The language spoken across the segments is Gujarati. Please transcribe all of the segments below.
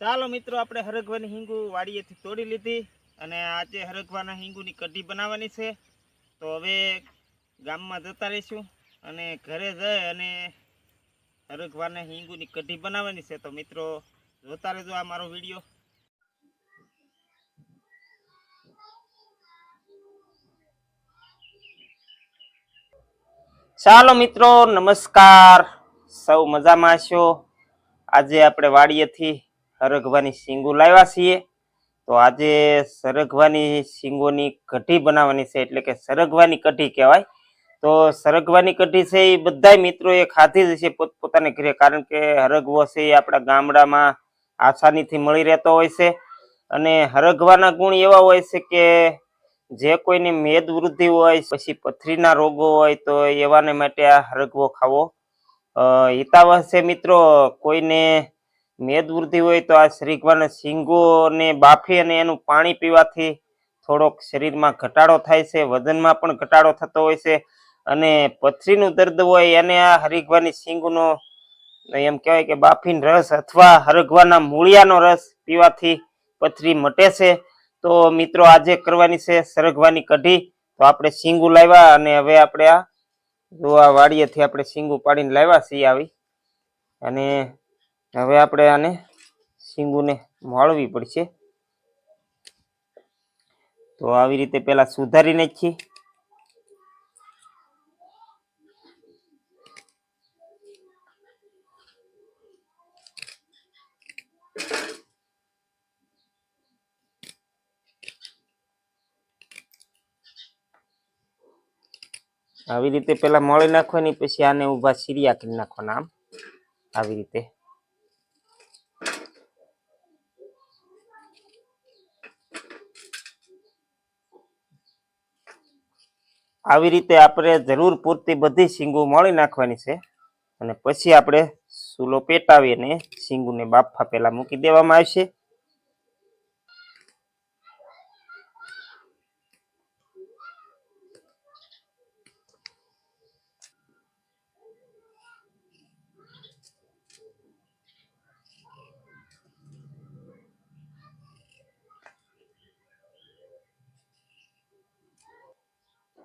ચાલો મિત્રો, આપણે હરગવાની હિંગુ વાડીએથી તોડી લીધી અને આજે હરગવાના હિંગુની કઢી બનાવવાની છે. તો હવે ગામમાં જતા રહીશું અને ઘરે જઈ અને હરગવાના હિંગુની કઢી બનાવવાની છે. તો મિત્રો જોતા રહેજો આ મારો વિડીયો. ચાલો મિત્રો, નમસ્કાર. સૌ મજામાં છો? આજે આપણે વાડીએથી હરગવાની શીંગો લાવ્યા છીએ. તો આજે સરગવાની શીંગોની કઢી બનાવવાની છે, એટલે કે સરગવાની કઢી કહેવાય. તો સરગવાની કઢી છે એ બધા મિત્રોએ ખાધી જ છે પોતપોતાને ઘરે, કારણ કે હરગવો છે એ આપણા ગામડામાં આસાનીથી મળી રહેતો હોય છે. અને હરગવાના ગુણ એવા હોય છે કે જે કોઈને મેદ વૃદ્ધિ હોય, પછી પથરીના રોગો હોય, તો એવાને માટે આ હરગવો ખાવો હિતાવહ છે મિત્રો. કોઈને મેદ વૃદ્ધિ હોય તો આ સરગવાના શીંગોને બાફી અને એનું પાણી પીવાથી થોડોક શરીરમાં ઘટાડો થાય છે, વજનમાં પણ ઘટાડો થતો હોય છે. અને પથરીનું દર્દ હોય એને આ હરગવાની શીંગનો એમ કહેવાય કે બાફીનો રસ અથવા હરગવાના મૂળિયાનો રસ પીવાથી પથરી મટે છે. તો મિત્રો આજે કરવાની છે સરગવાની કઢી. તો આપણે શીંગું લાવ્યા અને હવે આપણે આ વાડીએથી આપણે શીંગું પાડીને લાવ્યા છીએ આવી, અને હવે આપણે આને શીંગુને મોળવી પડશે. તો આવી રીતે પેલા સુધારી નાખીએ. આવી રીતે પેલા મોળી નાખવાની, પછી આને ઊભા સીરિયા કરી નાખવાના આમ આવી રીતે. આવી રીતે આપણે જરૂર પૂરતી બધી શીંગો મોળી નાખવાની છે, અને પછી આપણે સૂલો પેટાવી અને શીંગુને બાફા પેલા મૂકી દેવામાં આવશે.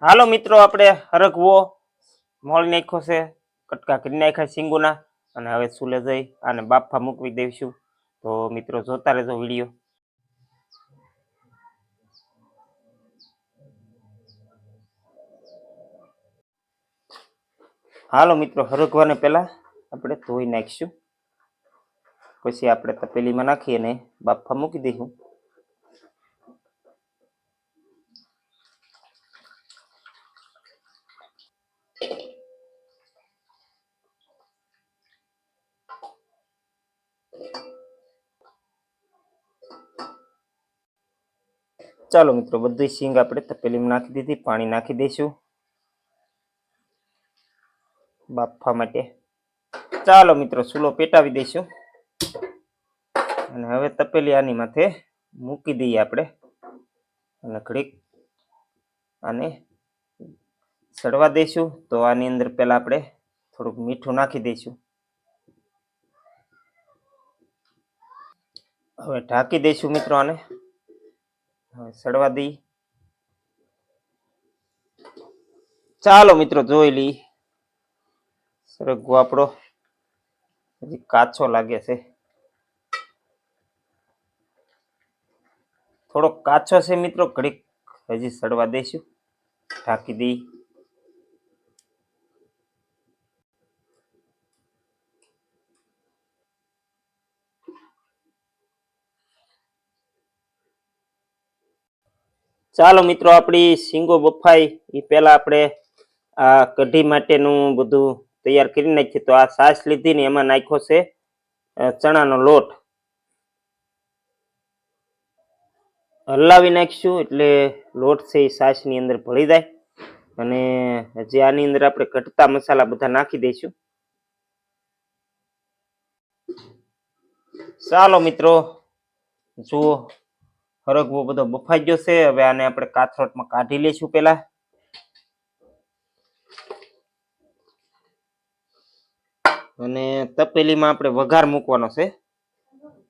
હાલો મિત્રો, આપણે હરગવો મોળી નાખ્યો છે, કટકા કરી નાખ્યા શીંગુના, અને હવે સૂલે જઈ અને બાફા મૂકવી દઈશું. તો મિત્રો જોતા રહેજો વિડીયો. હાલો મિત્રો, હરગવાને પેલા આપણે ધોઈ નાખીશું, પછી આપણે તપેલીમાં નાખી અને બાફા મૂકી દઈશું. ચાલો મિત્રો, બધી શીંગ આપણે તપેલીમાં નાખી દીધી. પાણી નાખી દઈશું બાફવા માટે. ચાલો મિત્રો, સૂલો પેટાવી દઈશું અને હવે તપેલી આની માથે મૂકી દઈએ આપણે, અને ઘડીક આને સડવા દઈશું. તો આની અંદર પહેલા આપણે થોડુંક મીઠું નાખી દઈશું, હવે ઢાંકી દઈશું મિત્રો આને. હવે સડવા દઈ. ચાલો મિત્રો જોઈ લઈ. સરગવો આપણો હજી કાચો લાગે છે, થોડો કાચો છે મિત્રો. ઘડીક હજી સડવા દઈશું. ઢાંકી દઈ. ચાલો મિત્રો આપણી શીંગો બફાઈ એ પહેલા આપણે આ કઢી માટેનું બધું તૈયાર કરી નાખીએ. તો આ છાશ લીધી ને એમાં નાખ્યો છે ચણાનો લોટ. હલાવી નાખીશું એટલે લોટ છે એ છાશની અંદર ભળી જાય. અને હજી આની અંદર આપણે ઘટતા મસાલા બધા નાખી દઈશું. ચાલો મિત્રો જુઓ હરગવો બધો બફાઈ ગયો છે. હવે આને આપણે કાથરોટમાં કાઢી લઈશું પેલા. અને તપેલીમાં આપણે વઘાર મૂકવાનો છે.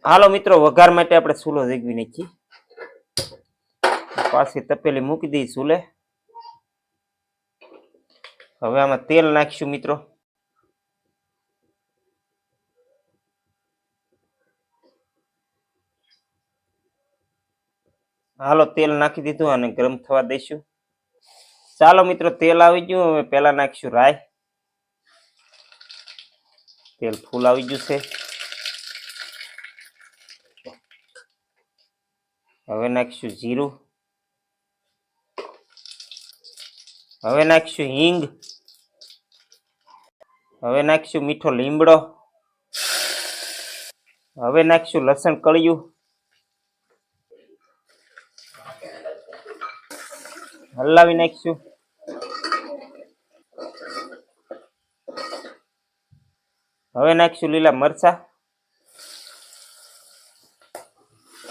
હાલો મિત્રો વઘાર માટે આપણે ચૂલો જગવી નાખીએ. પાછી તપેલી મૂકી દઈ ચૂલે. હવે આમાં તેલ નાખીશું મિત્રો. હાલો તેલ નાખી દીધું અને ગરમ થવા દઈશું. ચાલો મિત્રો તેલ આવી ગયું. હવે પેલા નાખીશું રાઈ. તેલ ફૂલ આવી ગયું છે. હવે નાખીશું જીરું. હવે નાખીશું હિંગ. હવે નાખીશું મીઠો લીમડો. હવે નાખીશું લસણ કળિયું. હલાવી નાખીશું. હવે નાખીશું લીલા મરચા.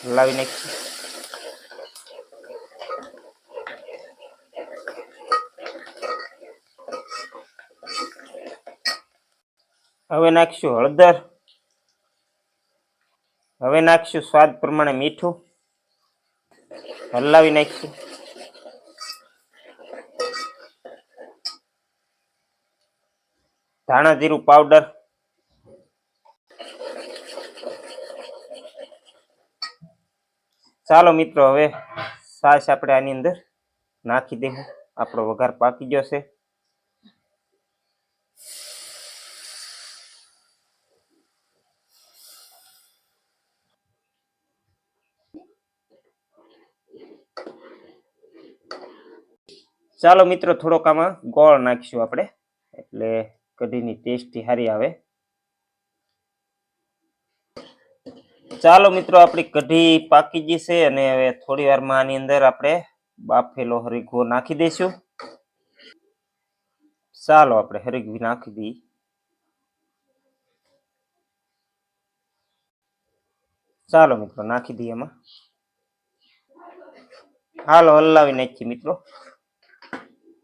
હલાવી નાખીશું. હવે નાખીશું હળદર. હવે નાખીશું સ્વાદ પ્રમાણે મીઠું. હલાવી નાખીશું. ધાણા જીરું પાવડર. ચાલો મિત્રો હવે છાશ આપણે આની અંદર નાખી દઈશું. આપણો વઘાર પાકી ગયો છે. ચાલો મિત્રો થોડોક આમાં ગોળ નાખીશું આપણે, એટલે કઢીની ટેસ્ટ સારી આવે. ચાલો મિત્રો આપણી કઢી પાકી ગઈ છે અને હવે થોડી વારમાં આની અંદર આપણે બાફેલો હરીગવો નાખી દઈશું. ચાલો આપણે હરીગવી નાખી દઈએ. ચાલો મિત્રો નાખી દઈએ એમાં. હાલો હલાવી નાખીએ મિત્રો.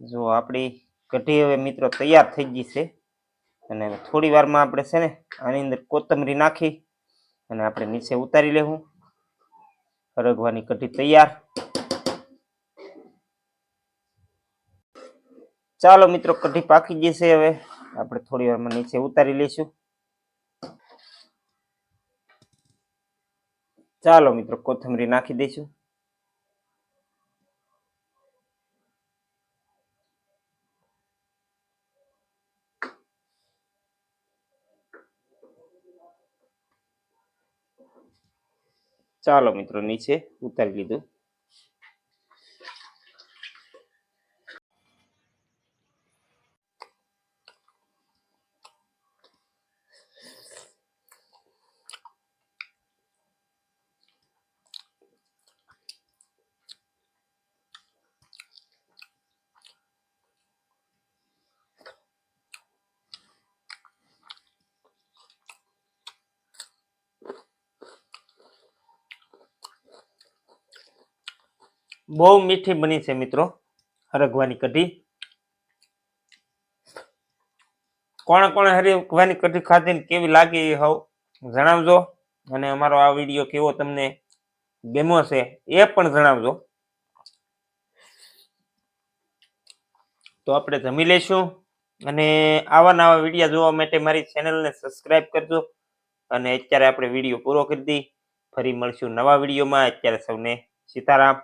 જો આપણી કઢી હવે મિત્રો તૈયાર થઈ ગઈ છે. અને થોડી વારમાં આપણે છે ને આની અંદર કોથમરી નાખી અને આપણે નીચે ઉતારી લેવું. હરગવાની કઢી તૈયાર. ચાલો મિત્રો કઢી પાકી ગઈ છે. હવે આપણે થોડી વારમાં નીચે ઉતારી લઈશું. ચાલો મિત્રો કોથમરી નાખી દઈશું. ચાલો મિત્રો નીચે ઉતારી લીધું. બહુ મીઠી બની છે મિત્રો હરગવાની કઢી. કોણે કોણે હરગવાની કઢી ખાધી ને કેવી લાગી હવ જણાવજો. અને અમારો આ વિડીયો કેવો તમને ગમ્યો છે એ પણ જણાવજો. તો આપણે જમી લઈશું અને આવા નવા વિડીયો જોવા માટે મારી ચેનલને સબસ્ક્રાઇબ કરજો. અને અત્યારે આપણે વિડીયો પૂરો કરી દઈ. ફરી મળશું નવા વિડીયોમાં. અત્યારે સૌને સીતારામ.